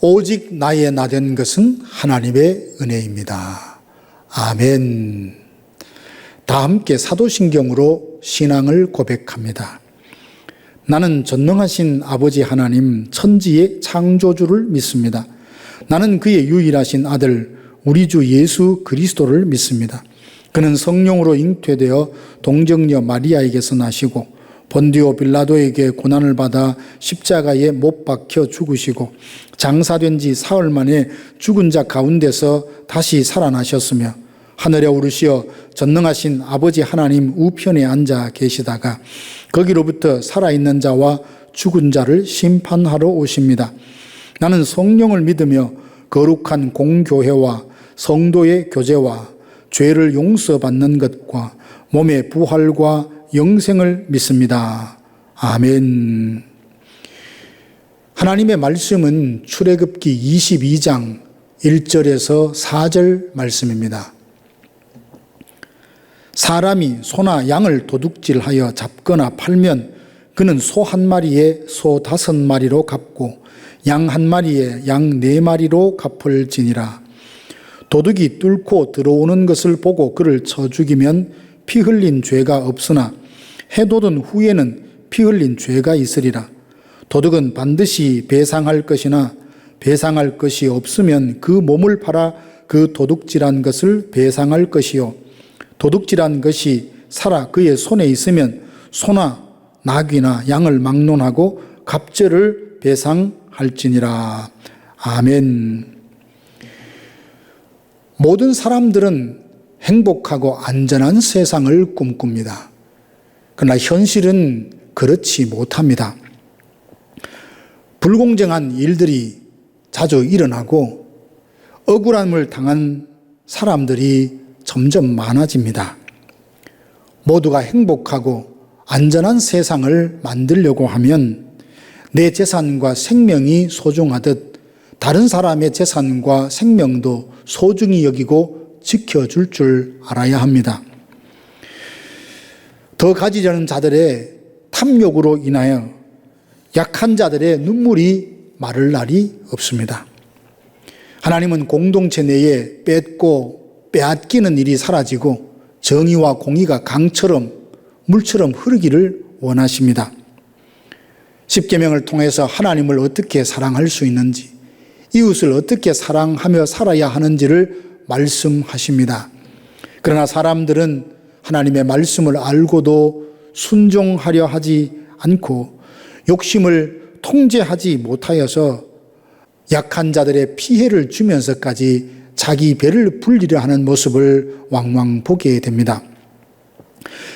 오직 나의 나 된 것은 하나님의 은혜입니다. 아멘. 다 함께 사도신경으로 신앙을 고백합니다. 나는 전능하신 아버지 하나님 천지의 창조주를 믿습니다. 나는 그의 유일하신 아들 우리 주 예수 그리스도를 믿습니다. 그는 성령으로 잉태되어 동정녀 마리아에게서 나시고 본디오 빌라도에게 고난을 받아 십자가에 못 박혀 죽으시고 장사된 지 사흘 만에 죽은 자 가운데서 다시 살아나셨으며 하늘에 오르시어 전능하신 아버지 하나님 우편에 앉아 계시다가 거기로부터 살아있는 자와 죽은 자를 심판하러 오십니다. 나는 성령을 믿으며 거룩한 공교회와 성도의 교제와 죄를 용서받는 것과 몸의 부활과 영생을 믿습니다. 아멘. 하나님의 말씀은 출애굽기 22장 1절에서 4절 말씀입니다. 사람이 소나 양을 도둑질하여 잡거나 팔면 그는 소 한 마리에 소 5마리로 갚고 양 한 마리에 양 4마리로 갚을지니라. 도둑이 뚫고 들어오는 것을 보고 그를 쳐 죽이면 피 흘린 죄가 없으나 해 돋은 후에는 피 흘린 죄가 있으리라. 도둑은 반드시 배상할 것이나 배상할 것이 없으면 그 몸을 팔아 그 도둑질한 것을 배상할 것이요 도둑질한 것이 살아 그의 손에 있으면 소나 나귀나 양을 막론하고 갑절을 배상할지니라. 아멘. 모든 사람들은 행복하고 안전한 세상을 꿈꿉니다. 그러나 현실은 그렇지 못합니다. 불공정한 일들이 자주 일어나고 억울함을 당한 사람들이 점점 많아집니다. 모두가 행복하고 안전한 세상을 만들려고 하면 내 재산과 생명이 소중하듯 다른 사람의 재산과 생명도 소중히 여기고 지켜줄 줄 알아야 합니다. 더 가지려는 자들의 탐욕으로 인하여 약한 자들의 눈물이 마를 날이 없습니다. 하나님은 공동체 내에 뺏고 빼앗기는 일이 사라지고 정의와 공의가 강처럼 물처럼 흐르기를 원하십니다. 십계명을 통해서 하나님을 어떻게 사랑할 수 있는지, 이웃을 어떻게 사랑하며 살아야 하는지를 말씀하십니다. 그러나 사람들은 하나님의 말씀을 알고도 순종하려 하지 않고 욕심을 통제하지 못하여서 약한 자들의 피해를 주면서까지 자기 배를 불리려 하는 모습을 왕왕 보게 됩니다.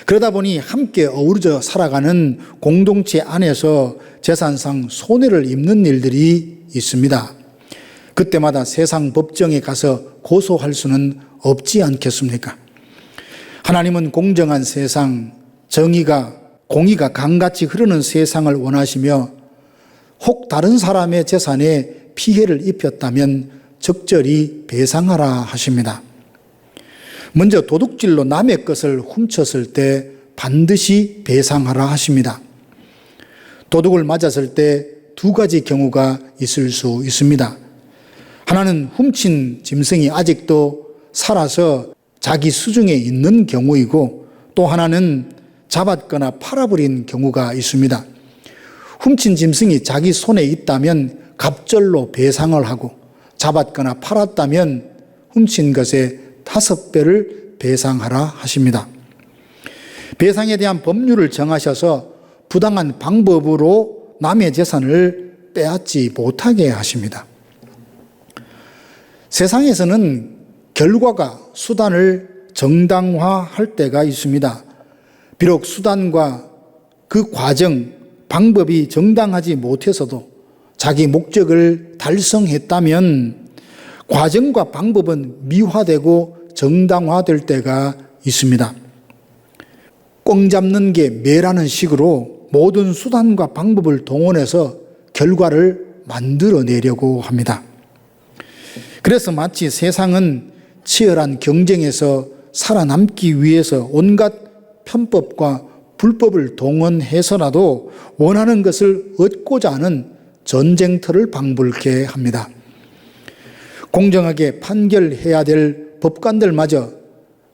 그러다 보니 함께 어우러져 살아가는 공동체 안에서 재산상 손해를 입는 일들이 있습니다. 그때마다 세상 법정에 가서 고소할 수는 없지 않겠습니까? 하나님은 공정한 세상, 정의가, 공의가 강같이 흐르는 세상을 원하시며 혹 다른 사람의 재산에 피해를 입혔다면 적절히 배상하라 하십니다. 먼저 도둑질로 남의 것을 훔쳤을 때 반드시 배상하라 하십니다. 도둑을 맞았을 때 2가지 경우가 있을 수 있습니다. 하나는 훔친 짐승이 아직도 살아서 자기 수중에 있는 경우이고 또 하나는 잡았거나 팔아버린 경우가 있습니다. 훔친 짐승이 자기 손에 있다면 갑절로 배상을 하고 잡았거나 팔았다면 훔친 것의 5배를 배상하라 하십니다. 배상에 대한 법률을 정하셔서 부당한 방법으로 남의 재산을 빼앗지 못하게 하십니다. 세상에서는 결과가 수단을 정당화할 때가 있습니다. 비록 수단과 그 과정, 방법이 정당하지 못해서도 자기 목적을 달성했다면 과정과 방법은 미화되고 정당화될 때가 있습니다. 꽁 잡는 게 매라는 식으로 모든 수단과 방법을 동원해서 결과를 만들어내려고 합니다. 그래서 마치 세상은 치열한 경쟁에서 살아남기 위해서 온갖 편법과 불법을 동원해서라도 원하는 것을 얻고자 하는 전쟁터를 방불케 합니다. 공정하게 판결해야 될 법관들마저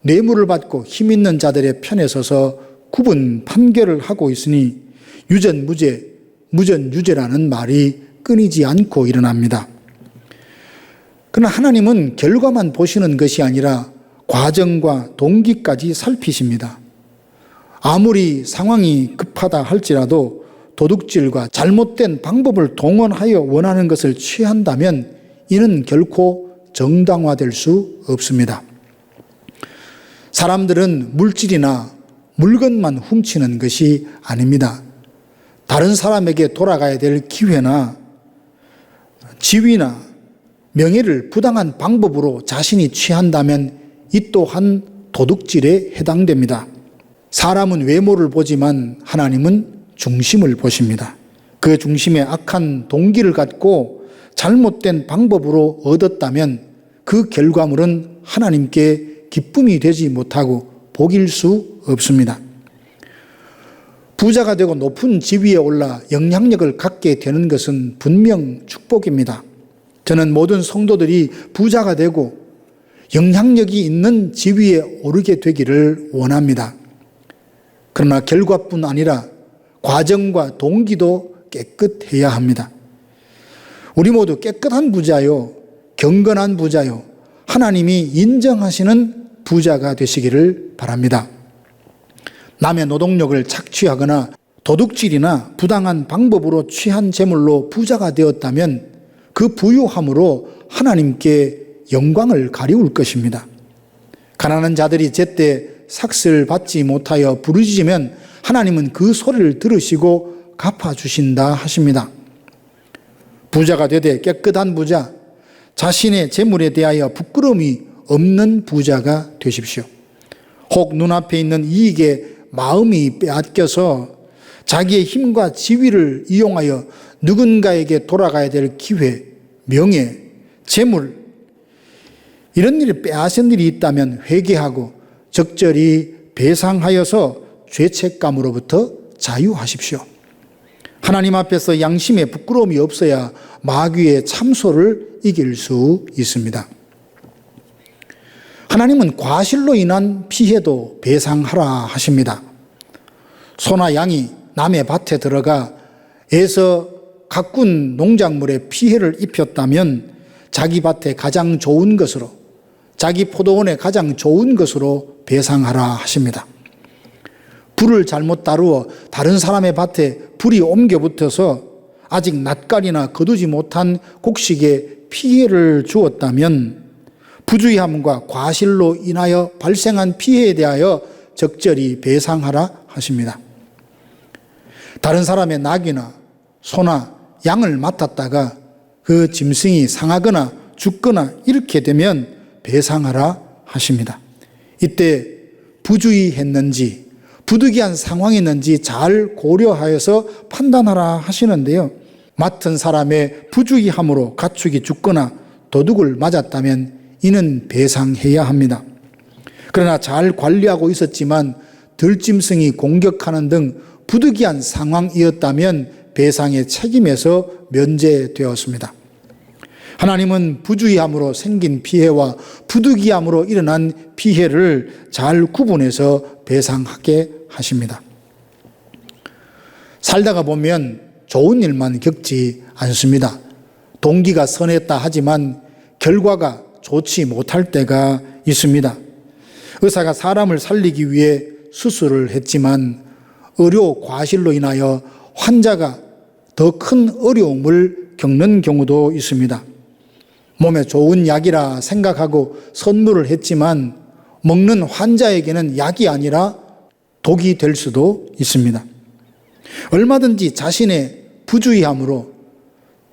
뇌물을 받고 힘 있는 자들의 편에 서서 구분 판결을 하고 있으니 유전무죄, 무전유죄라는 말이 끊이지 않고 일어납니다. 그러나 하나님은 결과만 보시는 것이 아니라 과정과 동기까지 살피십니다. 아무리 상황이 급하다 할지라도 도둑질과 잘못된 방법을 동원하여 원하는 것을 취한다면 이는 결코 정당화될 수 없습니다. 사람들은 물질이나 물건만 훔치는 것이 아닙니다. 다른 사람에게 돌아가야 될 기회나 지위나 명예를 부당한 방법으로 자신이 취한다면 이 또한 도둑질에 해당됩니다. 사람은 외모를 보지만 하나님은 중심을 보십니다. 그 중심에 악한 동기를 갖고 잘못된 방법으로 얻었다면 그 결과물은 하나님께 기쁨이 되지 못하고 복일 수 없습니다. 부자가 되고 높은 지위에 올라 영향력을 갖게 되는 것은 분명 축복입니다. 저는 모든 성도들이 부자가 되고 영향력이 있는 지위에 오르게 되기를 원합니다. 그러나 결과뿐 아니라 과정과 동기도 깨끗해야 합니다. 우리 모두 깨끗한 부자요, 경건한 부자요, 하나님이 인정하시는 부자가 되시기를 바랍니다. 남의 노동력을 착취하거나 도둑질이나 부당한 방법으로 취한 재물로 부자가 되었다면 그 부유함으로 하나님께 영광을 가리울 것입니다. 가난한 자들이 제때 삭슬 받지 못하여 부르짖으면 하나님은 그 소리를 들으시고 갚아주신다 하십니다. 부자가 되되 깨끗한 부자, 자신의 재물에 대하여 부끄러움이 없는 부자가 되십시오. 혹 눈앞에 있는 이익에 마음이 빼앗겨서 자기의 힘과 지위를 이용하여 누군가에게 돌아가야 될 기회, 명예, 재물, 이런 일이 빼앗은 일이 있다면 회개하고 적절히 배상하여서 죄책감으로부터 자유하십시오. 하나님 앞에서 양심에 부끄러움이 없어야 마귀의 참소를 이길 수 있습니다. 하나님은 과실로 인한 피해도 배상하라 하십니다. 소나 양이 남의 밭에 들어가 애서 가꾼 농작물에 피해를 입혔다면 자기 밭에 가장 좋은 것으로, 자기 포도원에 가장 좋은 것으로 배상하라 하십니다. 불을 잘못 다루어 다른 사람의 밭에 불이 옮겨 붙어서 아직 낯가리나 거두지 못한 곡식에 피해를 주었다면 부주의함과 과실로 인하여 발생한 피해에 대하여 적절히 배상하라 하십니다. 다른 사람의 낙이나 소나 양을 맡았다가 그 짐승이 상하거나 죽거나 이렇게 되면 배상하라 하십니다. 이때 부주의했는지 부득이한 상황이었는지 잘 고려하여서 판단하라 하시는데요. 맡은 사람의 부주의함으로 가축이 죽거나 도둑을 맞았다면 이는 배상해야 합니다. 그러나 잘 관리하고 있었지만 들짐승이 공격하는 등 부득이한 상황이었다면 배상의 책임에서 면제되었습니다. 하나님은 부주의함으로 생긴 피해와 부득이함으로 일어난 피해를 잘 구분해서 배상하게 하십니다. 살다가 보면 좋은 일만 겪지 않습니다. 동기가 선했다 하지만 결과가 좋지 못할 때가 있습니다. 의사가 사람을 살리기 위해 수술을 했지만 의료 과실로 인하여 환자가 더 큰 어려움을 겪는 경우도 있습니다. 몸에 좋은 약이라 생각하고 선물을 했지만 먹는 환자에게는 약이 아니라 독이 될 수도 있습니다. 얼마든지 자신의 부주의함으로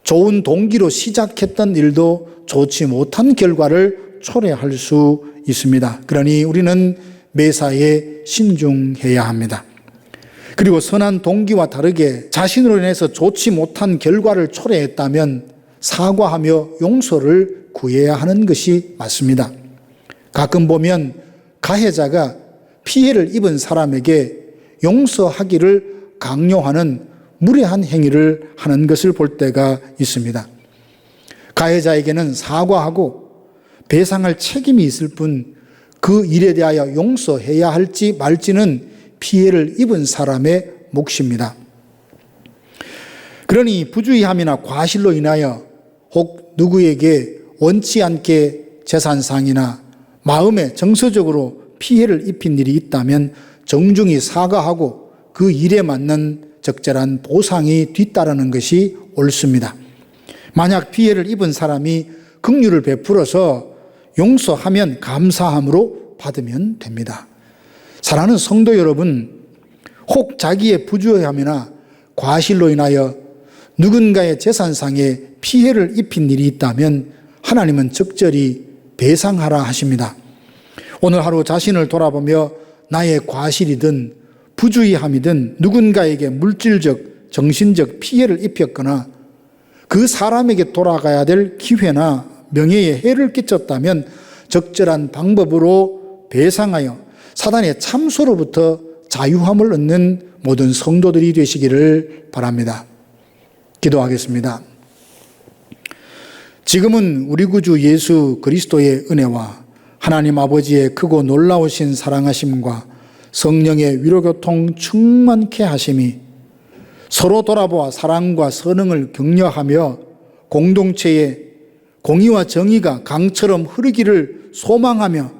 좋은 동기로 시작했던 일도 좋지 못한 결과를 초래할 수 있습니다. 그러니 우리는 매사에 신중해야 합니다. 그리고 선한 동기와 다르게 자신으로 인해서 좋지 못한 결과를 초래했다면 사과하며 용서를 구해야 하는 것이 맞습니다. 가끔 보면 가해자가 피해를 입은 사람에게 용서하기를 강요하는 무례한 행위를 하는 것을 볼 때가 있습니다. 가해자에게는 사과하고 배상할 책임이 있을 뿐 그 일에 대하여 용서해야 할지 말지는 피해를 입은 사람의 몫입니다. 그러니 부주의함이나 과실로 인하여 혹 누구에게 원치 않게 재산상이나 마음에 정서적으로 피해를 입힌 일이 있다면 정중히 사과하고 그 일에 맞는 적절한 보상이 뒤따르는 것이 옳습니다. 만약 피해를 입은 사람이 긍휼을 베풀어서 용서하면 감사함으로 받으면 됩니다. 사랑하는 성도 여러분, 혹 자기의 부주의함이나 과실로 인하여 누군가의 재산상에 피해를 입힌 일이 있다면 하나님은 적절히 배상하라 하십니다. 오늘 하루 자신을 돌아보며 나의 과실이든 부주의함이든 누군가에게 물질적, 정신적 피해를 입혔거나 그 사람에게 돌아가야 될 기회나 명예에 해를 끼쳤다면 적절한 방법으로 배상하여 사단의 참소로부터 자유함을 얻는 모든 성도들이 되시기를 바랍니다. 기도하겠습니다. 지금은 우리 구주 예수 그리스도의 은혜와 하나님 아버지의 크고 놀라우신 사랑하심과 성령의 위로교통 충만케 하심이 서로 돌아보아 사랑과 선응을 격려하며 공동체에 공의와 정의가 강처럼 흐르기를 소망하며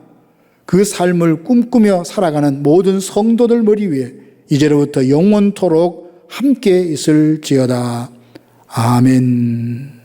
그 삶을 꿈꾸며 살아가는 모든 성도들 머리 위에 이제로부터 영원토록 함께 있을지어다. 아멘.